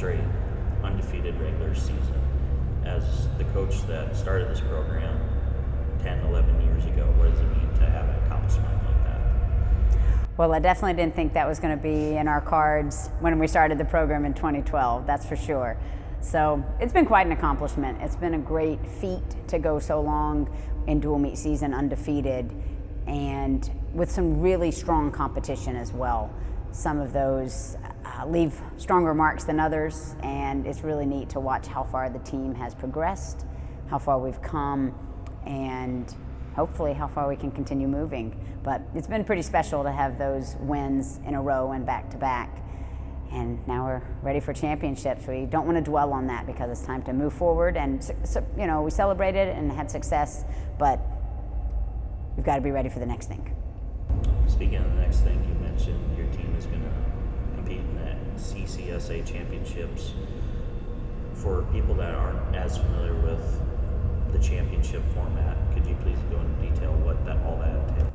straight undefeated regular season. As the coach that started this program 10, 11 years ago, what does it mean to have an accomplishment like that? Well, I definitely didn't think that was going to be in our cards when we started the program in 2012, that's for sure. So it's been quite an accomplishment. It's been a great feat to go so long in dual meet season undefeated, and with some really strong competition as well. Some of those leave stronger marks than others, and it's really neat to watch how far the team has progressed, how far we've come, and hopefully how far we can continue moving. But it's been pretty special to have those wins in a row and back to back. And now we're ready for championships. We don't want to dwell on that because it's time to move forward. And we celebrated and had success, but we've got to be ready for the next thing. Speaking of the next thing, you mentioned your team is going to compete in the CCSA championships. For people that aren't as familiar with the championship format, could you please go into detail what all that entails?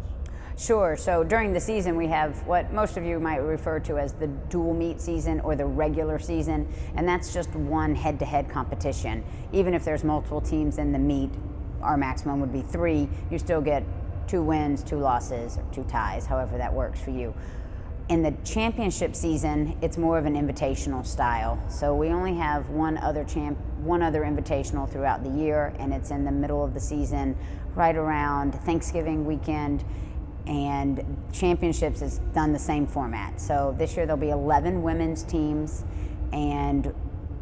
Sure. So during the season, we have what most of you might refer to as the dual meet season or the regular season, and that's just one head-to-head competition. Even if there's multiple teams in the meet, our maximum would be 3. You still get 2 wins, 2 losses, or 2 ties, however that works for you. In the championship season, it's more of an invitational style. So we only have one other invitational throughout the year, and it's in the middle of the season, right around Thanksgiving weekend. And championships is done the same format. So this year there'll be 11 women's teams, and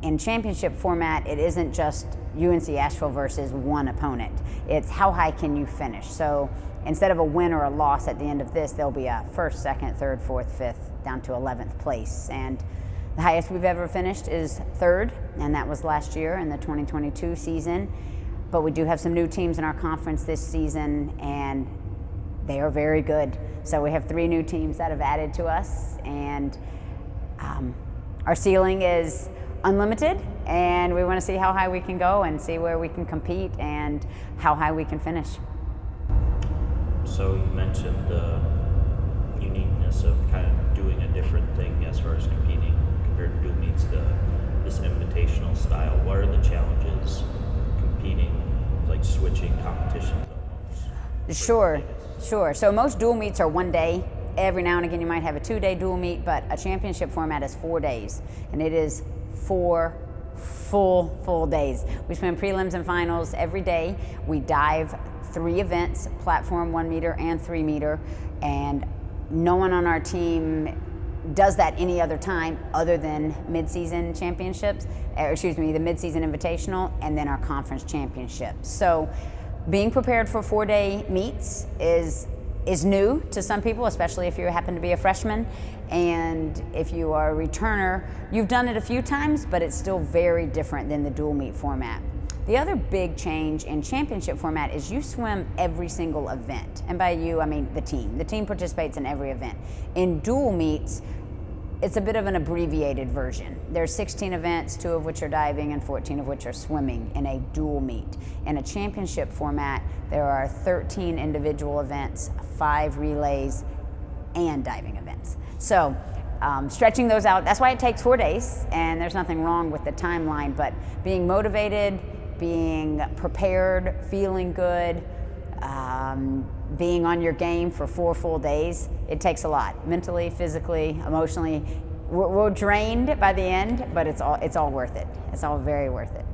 in championship format, it isn't just UNC Asheville versus one opponent. It's how high can you finish. So instead of a win or a loss at the end of this, there'll be a 1st, 2nd, 3rd, 4th, 5th, down to 11th place. And the highest we've ever finished is 3rd, and that was last year in the 2022 season. But we do have some new teams in our conference this season, and they are very good. So we have 3 new teams that have added to us, and our ceiling is unlimited, and we want to see how high we can go and see where we can compete and how high we can finish. So you mentioned the uniqueness of kind of doing a different thing as far as competing compared to dual meets, this invitational style. What are the challenges competing, like switching competitions almost? Sure. So most dual meets are 1 day. Every now and again you might have a 2-day dual meet, but a championship format is 4 days, and it is 4 full days. We swim prelims and finals every day. We dive 3 events, platform, 1 meter and 3 meter, and no one on our team does that any other time other than mid-season championships, the mid-season invitational, and then our conference championships. So being prepared for 4-day meets is new to some people, especially if you happen to be a freshman. And if you are a returner, you've done it a few times, but it's still very different than the dual meet format. The other big change in championship format is you swim every single event. And by you, I mean the team. The team participates in every event. In dual meets, it's a bit of an abbreviated version. There's 16 events, 2 of which are diving and 14 of which are swimming in a dual meet. In a championship format, there are 13 individual events, 5 relays, and diving events. So stretching those out, that's why it takes 4 days, and there's nothing wrong with the timeline, but being motivated, being prepared, feeling good, being on your game for 4 full days, it takes a lot, mentally, physically, emotionally. We're drained by the end, but it's all worth it. It's all very worth it.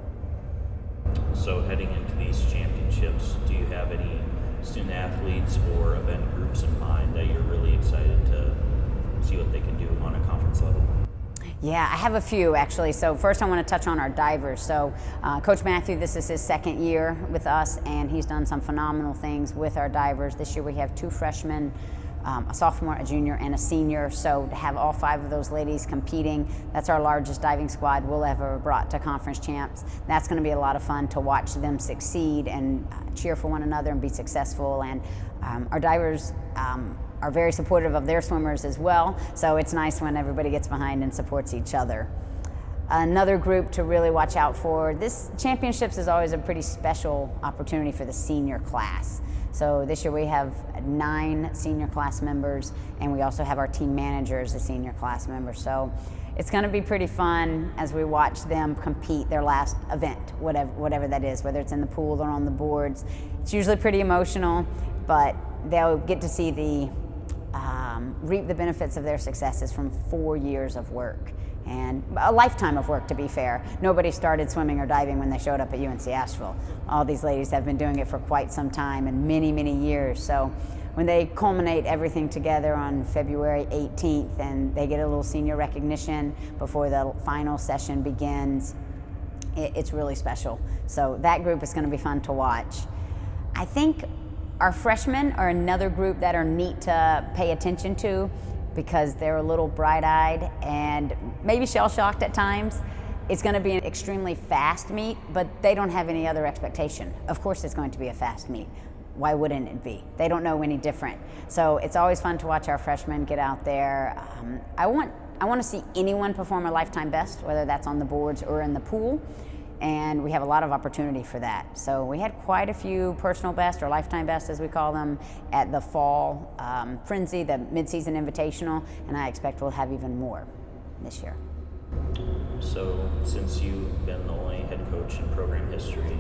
So heading into these championships, do you have any student athletes or event groups in mind that you're really excited to see what they can do on a conference level? Yeah, I have a few actually. So first I want to touch on our divers. So Coach Matthew, this is his 2nd year with us, and he's done some phenomenal things with our divers. This year we have 2 freshmen, a sophomore, a junior, and a senior. So to have all 5 of those ladies competing, that's our largest diving squad we'll ever brought to conference champs. That's going to be a lot of fun to watch them succeed and cheer for one another and be successful. And our divers are very supportive of their swimmers as well, so it's nice when everybody gets behind and supports each other. Another group to really watch out for, this championships is always a pretty special opportunity for the senior class. So this year we have 9 senior class members, and we also have our team manager as a senior class member. So it's going to be pretty fun as we watch them compete their last event, whatever that is, whether it's in the pool or on the boards. It's usually pretty emotional, but they'll get to see reap the benefits of their successes from 4 years of work. And a lifetime of work, to be fair. Nobody started swimming or diving when they showed up at UNC Asheville. All these ladies have been doing it for quite some time and many, many years. So when they culminate everything together on February 18th and they get a little senior recognition before the final session begins, it's really special. So that group is going to be fun to watch. I think our freshmen are another group that are neat to pay attention to, because they're a little bright-eyed and maybe shell-shocked at times. It's going to be an extremely fast meet, but they don't have any other expectation. Of course it's going to be a fast meet. Why wouldn't it be? They don't know any different. So it's always fun to watch our freshmen get out there. I want to see anyone perform a lifetime best, whether that's on the boards or in the pool. And we have a lot of opportunity for that. So we had quite a few personal best, or lifetime best as we call them, at the fall frenzy, the mid-season invitational, and I expect we'll have even more this year. So since you've been the only head coach in program history,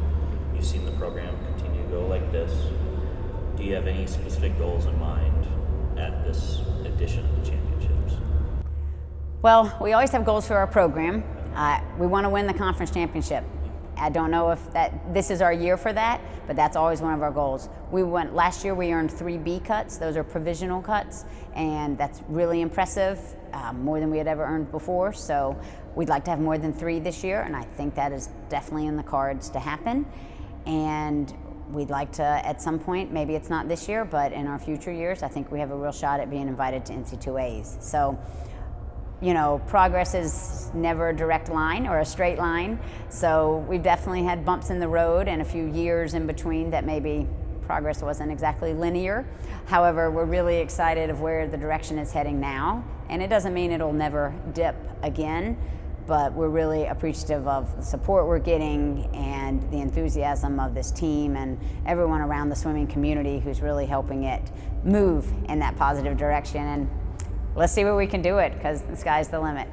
you've seen the program continue to go like this. Do you have any specific goals in mind at this edition of the championships? Well, we always have goals for our program. We want to win the conference championship. I don't know if this is our year for that, but that's always one of our goals. Last year we earned 3 B cuts. Those are provisional cuts, and that's really impressive, more than we had ever earned before. So we'd like to have more than 3 this year, and I think that is definitely in the cards to happen. And we'd like to, at some point, maybe it's not this year, but in our future years, I think we have a real shot at being invited to NC2As. So, you know, progress is never a direct line or a straight line. So we've definitely had bumps in the road and a few years in between that maybe progress wasn't exactly linear. However, we're really excited of where the direction is heading now. And it doesn't mean it'll never dip again, but we're really appreciative of the support we're getting and the enthusiasm of this team and everyone around the swimming community who's really helping it move in that positive direction. And let's see where we can do it, because the sky's the limit.